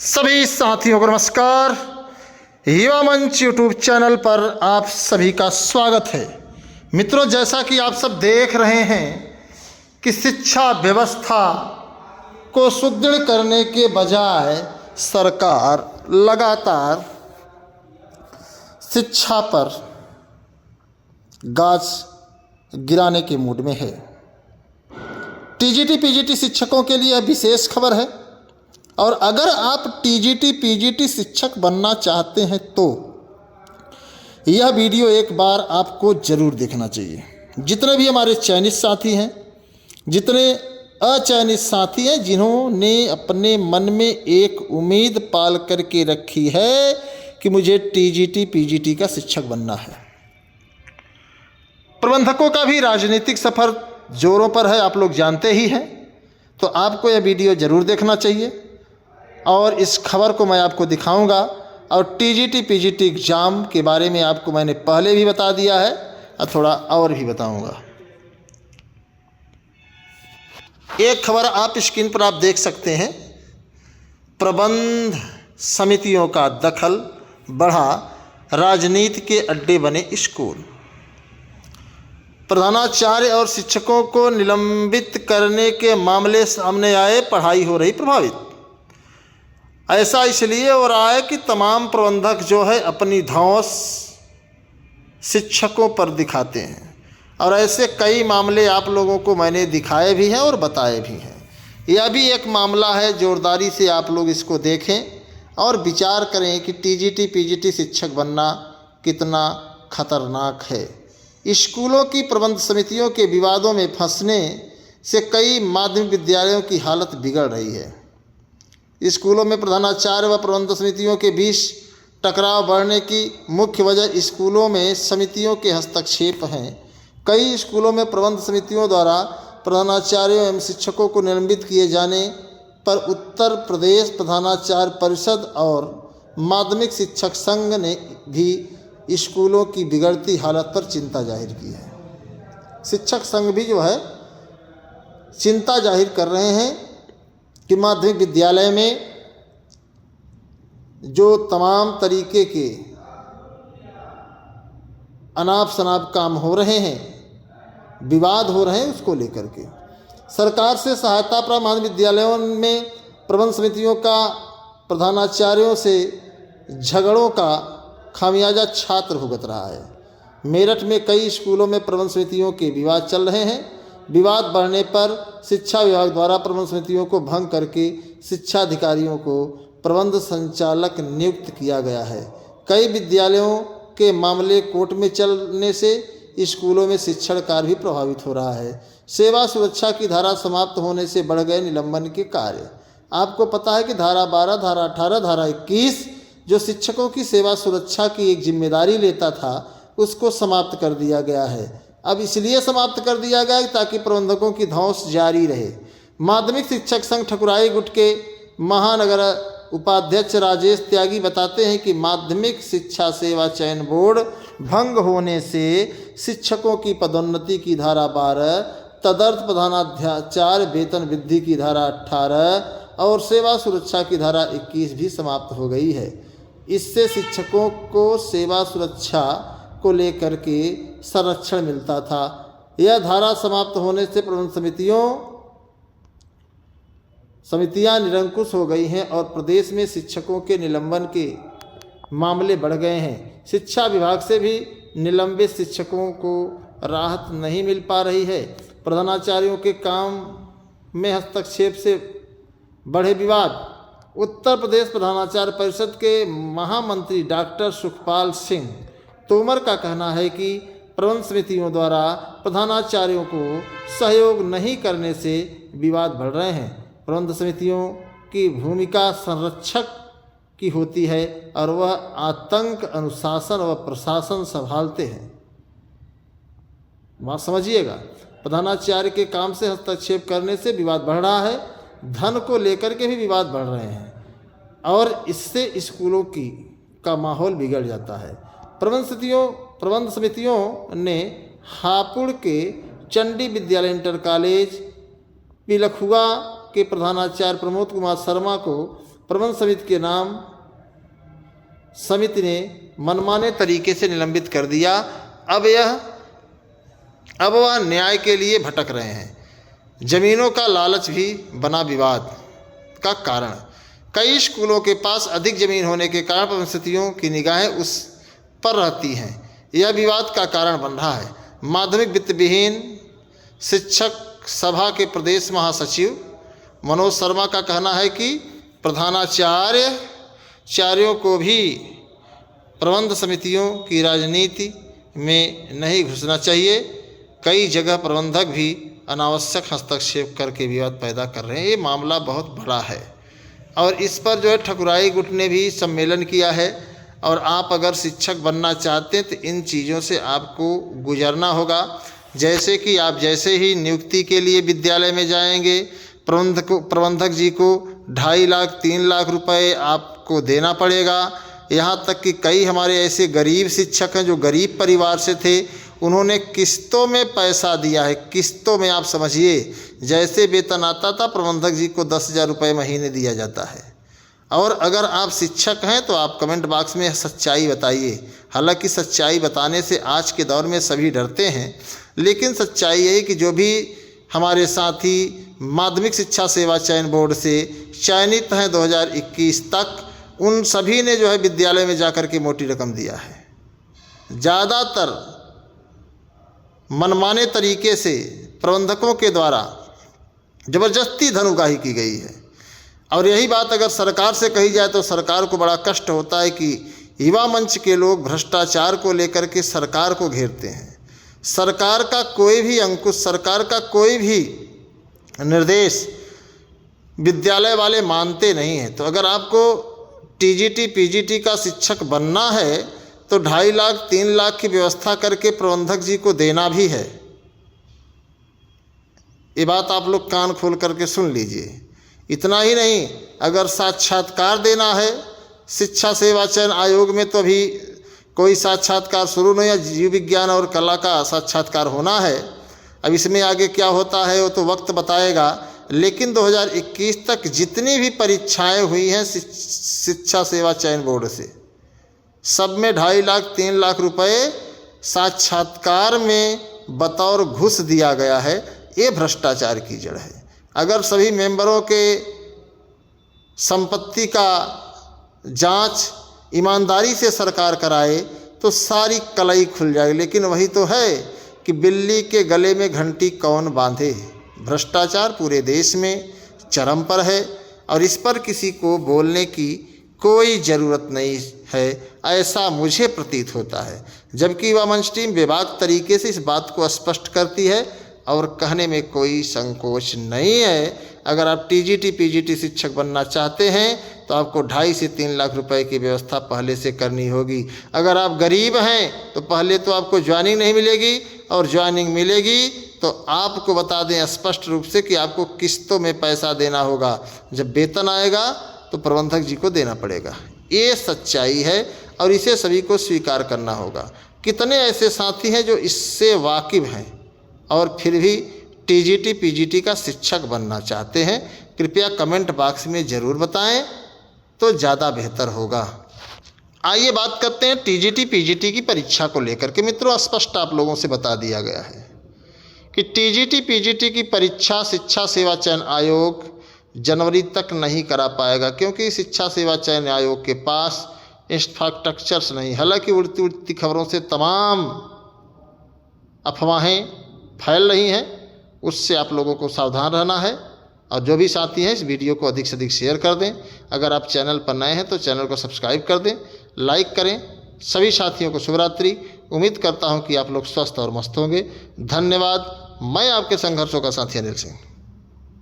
सभी साथियों को नमस्कार। युवा मंच यूट्यूब चैनल पर आप सभी का स्वागत है। मित्रों, जैसा कि आप सब देख रहे हैं कि शिक्षा व्यवस्था को सुदृढ़ करने के बजाय सरकार लगातार शिक्षा पर गाज गिराने के मूड में है। टीजीटी पीजीटी शिक्षकों के लिए विशेष खबर है और अगर आप टीजीटी पीजीटी शिक्षक बनना चाहते हैं तो यह वीडियो एक बार आपको ज़रूर देखना चाहिए। जितने भी हमारे चयनित साथी हैं, जितने अचयनित साथी हैं, जिन्होंने अपने मन में एक उम्मीद पाल करके रखी है कि मुझे टीजीटी पीजीटी का शिक्षक बनना है। प्रबंधकों का भी राजनीतिक सफ़र जोरों पर है, आप लोग जानते ही हैं। तो आपको यह वीडियो ज़रूर देखना चाहिए और इस खबर को मैं आपको दिखाऊंगा। और टीजीटी पीजीटी एग्ज़ाम के बारे में आपको मैंने पहले भी बता दिया है और थोड़ा और भी बताऊंगा। एक खबर आप स्क्रीन पर आप देख सकते हैं। प्रबंध समितियों का दखल बढ़ा, राजनीति के अड्डे बने स्कूल। प्रधानाचार्य और शिक्षकों को निलंबित करने के मामले सामने आए, पढ़ाई हो रही प्रभावित। ऐसा इसलिए हो रहा है कि तमाम प्रबंधक जो है अपनी धौंस शिक्षकों पर दिखाते हैं और ऐसे कई मामले आप लोगों को मैंने दिखाए भी हैं और बताए भी हैं। यह भी एक मामला है, जोरदारी से आप लोग इसको देखें और विचार करें कि टीजीटी पीजीटी शिक्षक बनना कितना खतरनाक है। स्कूलों की प्रबंध समितियों के विवादों में फंसने से कई माध्यमिक विद्यालयों की हालत बिगड़ रही है। स्कूलों में प्रधानाचार्य व प्रबंध समितियों के बीच टकराव बढ़ने की मुख्य वजह स्कूलों में समितियों के हस्तक्षेप हैं। कई स्कूलों में प्रबंध समितियों द्वारा प्रधानाचार्यों एवं शिक्षकों को निलंबित किए जाने पर उत्तर प्रदेश प्रधानाचार्य परिषद और माध्यमिक शिक्षक संघ ने भी स्कूलों की बिगड़ती हालत पर चिंता जाहिर की है। शिक्षक संघ भी जो है चिंता जाहिर कर रहे हैं कि माध्यमिक विद्यालय में जो तमाम तरीके के अनाप शनाप काम हो रहे हैं, विवाद हो रहे हैं, उसको लेकर के सरकार से सहायता प्राप्त माध्यमिक विद्यालयों में प्रबंध समितियों का प्रधानाचार्यों से झगड़ों का खामियाजा छात्र भुगत रहा है। मेरठ में कई स्कूलों में प्रबंध समितियों के विवाद चल रहे हैं। विवाद बढ़ने पर शिक्षा विभाग द्वारा प्रबंध समितियों को भंग करके शिक्षा अधिकारियों को प्रबंध संचालक नियुक्त किया गया है। कई विद्यालयों के मामले कोर्ट में चलने से स्कूलों में शिक्षण कार्य भी प्रभावित हो रहा है। सेवा सुरक्षा की धारा समाप्त होने से बढ़ गए निलंबन के कार्य। आपको पता है कि धारा 12, धारा 18, धारा 21 जो शिक्षकों की सेवा सुरक्षा की एक जिम्मेदारी लेता था, उसको समाप्त कर दिया गया है। अब इसलिए समाप्त कर दिया गया ताकि प्रबंधकों की धौंस जारी रहे। माध्यमिक शिक्षक संघ ठकुराई गुट के महानगर उपाध्यक्ष राजेश त्यागी बताते हैं कि माध्यमिक शिक्षा सेवा चयन बोर्ड भंग होने से शिक्षकों की पदोन्नति की धारा 12, तदर्थ प्रधानाचार्य वेतन वृद्धि की धारा 18 और सेवा सुरक्षा की धारा 21 भी समाप्त हो गई है। इससे शिक्षकों को सेवा सुरक्षा को लेकर के संरक्षण मिलता था। यह धारा समाप्त होने से प्रबंध समितियां निरंकुश हो गई हैं और प्रदेश में शिक्षकों के निलंबन के मामले बढ़ गए हैं। शिक्षा विभाग से भी निलंबित शिक्षकों को राहत नहीं मिल पा रही है। प्रधानाचार्यों के काम में हस्तक्षेप से बढ़े विवाद। उत्तर प्रदेश प्रधानाचार्य परिषद के महामंत्री डॉक्टर सुखपाल सिंह तोमर का कहना है कि प्रबंध समितियों द्वारा प्रधानाचार्यों को सहयोग नहीं करने से विवाद बढ़ रहे हैं। प्रबंध समितियों की भूमिका संरक्षक की होती है और वह आतंक, अनुशासन व प्रशासन संभालते हैं। बात समझिएगा, प्रधानाचार्य के काम से हस्तक्षेप करने से विवाद बढ़ रहा है। धन को लेकर के भी विवाद बढ़ रहे हैं और इससे स्कूलों का माहौल बिगड़ जाता है। प्रबंध समितियों ने हापुड़ के चंडी विद्यालय इंटर कॉलेज, पिलखुआ के प्रधानाचार्य प्रमोद कुमार शर्मा को प्रबंध समिति के नाम समिति ने मनमाने तरीके से निलंबित कर दिया। अब वह न्याय के लिए भटक रहे हैं। जमीनों का लालच भी बना विवाद का कारण। कई स्कूलों के पास अधिक जमीन होने के कारण प्रबंध समितियों की निगाहें उस पर रहती हैं। यह विवाद का कारण बन रहा है। माध्यमिक वित्त विहीन शिक्षक सभा के प्रदेश महासचिव मनोज शर्मा का कहना है कि प्रधानाचार्यों को भी प्रबंध समितियों की राजनीति में नहीं घुसना चाहिए। कई जगह प्रबंधक भी अनावश्यक हस्तक्षेप करके विवाद पैदा कर रहे हैं। ये मामला बहुत बड़ा है और इस पर जो है ठकुराई गुट ने भी सम्मेलन किया है। और आप अगर शिक्षक बनना चाहते हैं तो इन चीज़ों से आपको गुजरना होगा। जैसे कि आप जैसे ही नियुक्ति के लिए विद्यालय में जाएंगे, प्रबंधक जी को 2.5 लाख 3 लाख रुपए आपको देना पड़ेगा। यहाँ तक कि कई हमारे ऐसे गरीब शिक्षक हैं जो गरीब परिवार से थे, उन्होंने किस्तों में पैसा दिया है। किस्तों में आप समझिए, जैसे वेतन आता था प्रबंधक जी को 10,000 रुपये महीने दिया जाता है। और अगर आप शिक्षक हैं तो आप कमेंट बॉक्स में सच्चाई बताइए। हालांकि सच्चाई बताने से आज के दौर में सभी डरते हैं, लेकिन सच्चाई यही कि जो भी हमारे साथी माध्यमिक शिक्षा सेवा चयन बोर्ड से चयनित हैं 2021 तक, उन सभी ने जो है विद्यालय में जाकर के मोटी रकम दिया है। ज़्यादातर मनमाने तरीके से प्रबंधकों के द्वारा ज़बरदस्ती धन उगाही की गई है। और यही बात अगर सरकार से कही जाए तो सरकार को बड़ा कष्ट होता है कि युवा मंच के लोग भ्रष्टाचार को लेकर के सरकार को घेरते हैं। सरकार का कोई भी अंकुश, सरकार का कोई भी निर्देश विद्यालय वाले मानते नहीं हैं। तो अगर आपको टीजीटी पीजीटी का शिक्षक बनना है तो 2.5 लाख 3 लाख की व्यवस्था करके प्रबंधक जी को देना भी है। ये बात आप लोग कान खोल करके सुन लीजिए। इतना ही नहीं, अगर साक्षात्कार देना है शिक्षा सेवा चयन आयोग में तो अभी कोई साक्षात्कार शुरू नहीं है। जीव विज्ञान और कला का साक्षात्कार होना है। अब इसमें आगे क्या होता है वो तो वक्त बताएगा। लेकिन 2021 तक जितनी भी परीक्षाएं हुई हैं शिक्षा सेवा चयन बोर्ड से, सब में 2.5 लाख 3 लाख रुपए साक्षात्कार में बतौर घूस दिया गया है। ये भ्रष्टाचार की जड़ है। अगर सभी मेंबरों के संपत्ति का जांच ईमानदारी से सरकार कराए तो सारी कलई खुल जाएगी। लेकिन वही तो है कि बिल्ली के गले में घंटी कौन बांधे। भ्रष्टाचार पूरे देश में चरम पर है और इस पर किसी को बोलने की कोई ज़रूरत नहीं है, ऐसा मुझे प्रतीत होता है। जबकि युवा मंच टीम बेबाक तरीके से इस बात को स्पष्ट करती है और कहने में कोई संकोच नहीं है। अगर आप टीजीटी पीजीटी शिक्षक बनना चाहते हैं तो आपको 2.5 से 3 लाख रुपए की व्यवस्था पहले से करनी होगी। अगर आप गरीब हैं तो पहले तो आपको ज्वाइनिंग नहीं मिलेगी, और ज्वाइनिंग मिलेगी तो आपको बता दें स्पष्ट रूप से कि आपको किस्तों में पैसा देना होगा। जब वेतन आएगा तो प्रबंधक जी को देना पड़ेगा। ये सच्चाई है और इसे सभी को स्वीकार करना होगा। कितने ऐसे साथी हैं जो इससे वाकिफ़ हैं और फिर भी टीजीटी पीजीटी का शिक्षक बनना चाहते हैं? कृपया कमेंट बॉक्स में ज़रूर बताएं तो ज़्यादा बेहतर होगा। आइए बात करते हैं टीजीटी पीजीटी की परीक्षा को लेकर के। मित्रों, स्पष्ट आप लोगों से बता दिया गया है कि टीजीटी पीजीटी की परीक्षा शिक्षा सेवा चयन आयोग जनवरी तक नहीं करा पाएगा, क्योंकि शिक्षा सेवा चयन आयोग के पास इंफ्रास्ट्रक्चर्स नहीं। हालांकि उड़ती उड़ती खबरों से तमाम अफवाहें फैल रही हैं, उससे आप लोगों को सावधान रहना है। और जो भी साथी हैं इस वीडियो को अधिक से अधिक शेयर कर दें। अगर आप चैनल पर नए हैं तो चैनल को सब्सक्राइब कर दें, लाइक करें। सभी साथियों को शुभरात्रि। उम्मीद करता हूं कि आप लोग स्वस्थ और मस्त होंगे। धन्यवाद। मैं आपके संघर्षों का साथी अनिल सिंह।